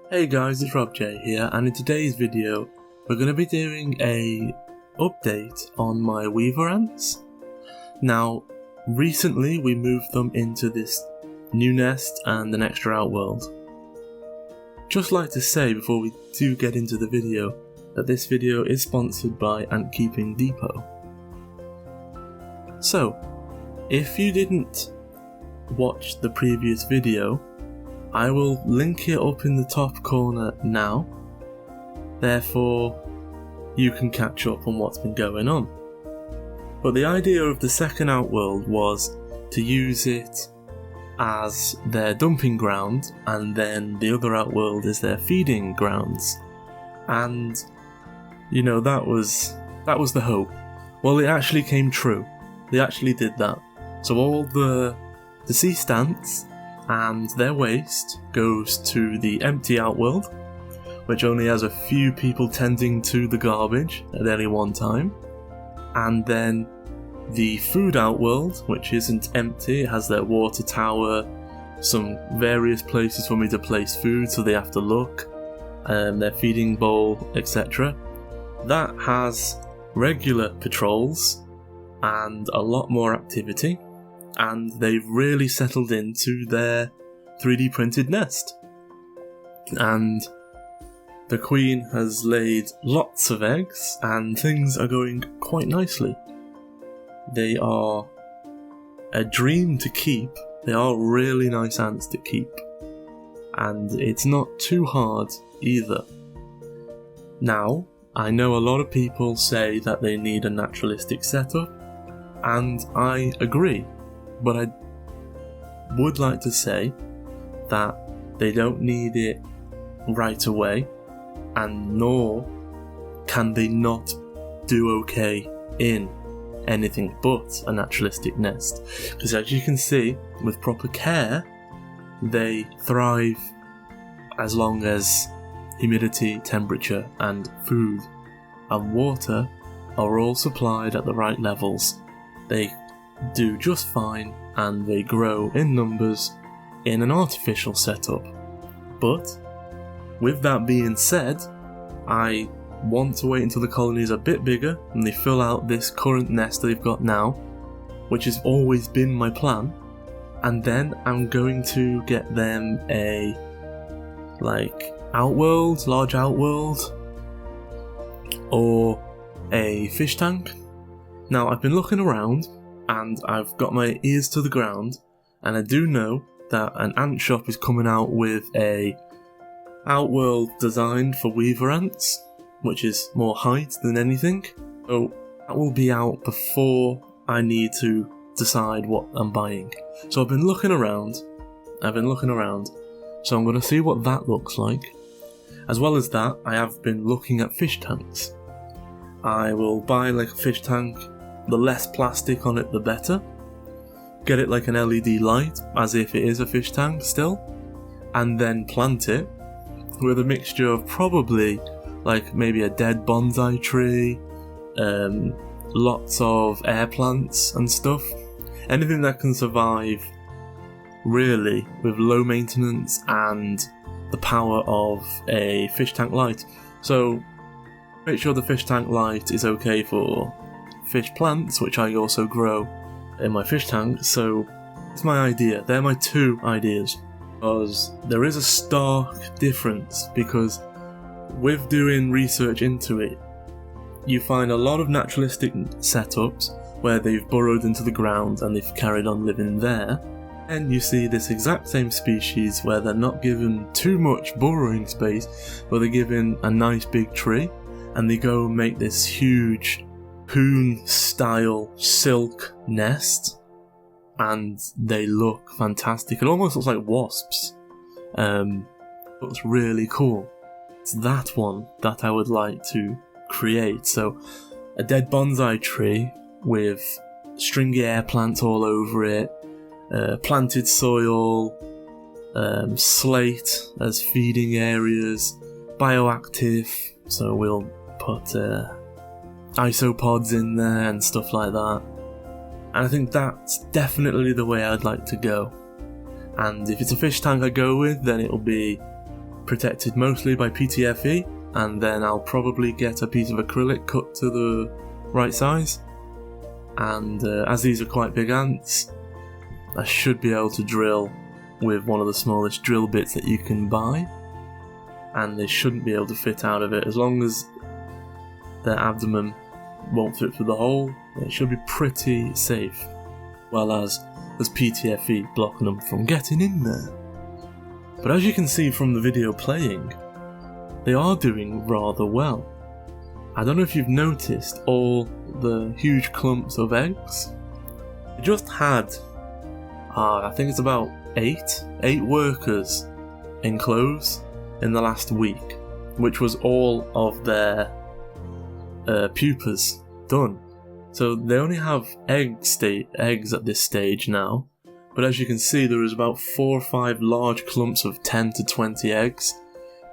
Hey guys, it's Robj here, and in today's video we're going to be doing a update on my weaver ants. Now, recently we moved them into this new nest and an extra outworld. Just like to say before we do get into the video that this video is sponsored by Ant Keeping Depot. So, if you didn't watch the previous video, I will link it up in the top corner now, therefore you can catch up on what's been going on. But the idea of the second outworld was to use it as their dumping ground, and then the other outworld is their feeding grounds. And you know, that was the hope. Well, it actually came true. They actually did that. So all the sea stants and their waste goes to the empty outworld, which only has a few people tending to the garbage at any one time. And then the food outworld, which isn't empty, it has their water tower, some various places for me to place food so they have to look, their feeding bowl, etc. That has regular patrols and a lot more activity, and they've really settled into their 3D printed nest. And the queen has laid lots of eggs and things are going quite nicely. They are a dream to keep. They are really nice ants to keep. And it's not too hard either. Now, I know a lot of people say that they need a naturalistic setup, and I agree. But I would like to say that they don't need it right away, and nor can they not do okay in anything but a naturalistic nest. Because as you can see, with proper care, they thrive as long as humidity, temperature and food and water are all supplied at the right levels. They do just fine, and they grow in numbers in an artificial setup. But with that being said, I want to wait until the colony is a bit bigger and they fill out this current nest they've got now, which has always been my plan, and then I'm going to get them a outworld, large outworld, or a fish tank. Now, I've been looking around and I've got my ears to the ground, and I do know that an ant shop is coming out with a outworld designed for weaver ants, which is more height than anything. So that will be out before I need to decide what I'm buying. So I've been looking around, so I'm going to see what that looks like. As well as that, I have been looking at fish tanks. I will buy a fish tank. The less plastic on it the better. Get it like an LED light, as if it is a fish tank still, and then plant it with a mixture of probably maybe a dead bonsai tree, lots of air plants and stuff. Anything that can survive really with low maintenance and the power of a fish tank light. So make sure the fish tank light is okay for fish plants, which I also grow in my fish tank. So it's my idea. They're my two ideas, because there is a stark difference. Because with doing research into it, you find a lot of naturalistic setups where they've burrowed into the ground and they've carried on living there, and you see this exact same species where they're not given too much burrowing space, but they're given a nice big tree and they go make this huge cocoon style silk nest, and they look fantastic. It almost looks like wasps. Looks really cool. It's that one that I would like to create. So a dead bonsai tree with stringy air plants all over it, planted soil, slate as feeding areas, bioactive, so we'll put isopods in there and stuff like that. And I think that's definitely the way I'd like to go. And if it's a fish tank I go with, then it'll be protected mostly by PTFE, and then I'll probably get a piece of acrylic cut to the right size. And as these are quite big ants, I should be able to drill with one of the smallest drill bits that you can buy, and they shouldn't be able to fit out of it. As long as their abdomen won't fit through the hole, it should be pretty safe, well as there's PTFE blocking them from getting in there. But as you can see from the video playing, they are doing rather well. I don't know if you've noticed all the huge clumps of eggs. I just had, I think it's about eight workers enclosed in the last week, which was all of their pupas done. So they only have eggs at this stage now, but as you can see there is about 4 or 5 large clumps of 10 to 20 eggs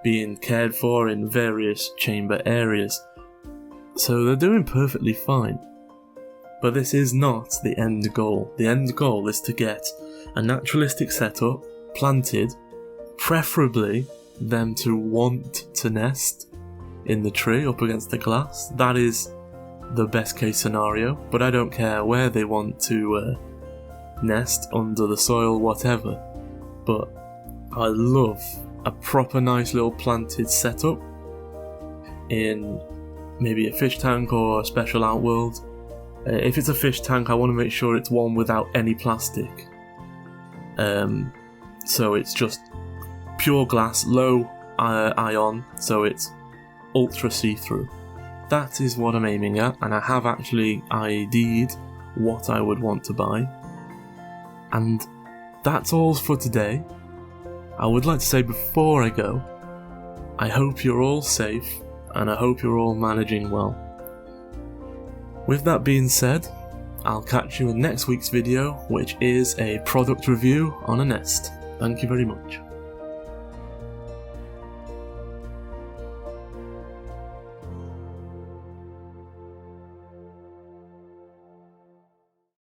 being cared for in various chamber areas. So they're doing perfectly fine. But this is not the end goal. The end goal is to get a naturalistic setup planted, preferably them to want to nest in the tree up against the glass. That is the best case scenario, but I don't care where they want to nest, under the soil, whatever. But I love a proper nice little planted setup in maybe a fish tank or a special outworld. If it's a fish tank, I want to make sure it's one without any plastic. So it's just pure glass, low ion, so it's ultra see-through. That is what I'm aiming at, and I have actually ID'd what I would want to buy. And that's all for today. I would like to say before I go, I hope you're all safe, and I hope you're all managing well. With that being said, I'll catch you in next week's video, which is a product review on a nest. Thank you very much.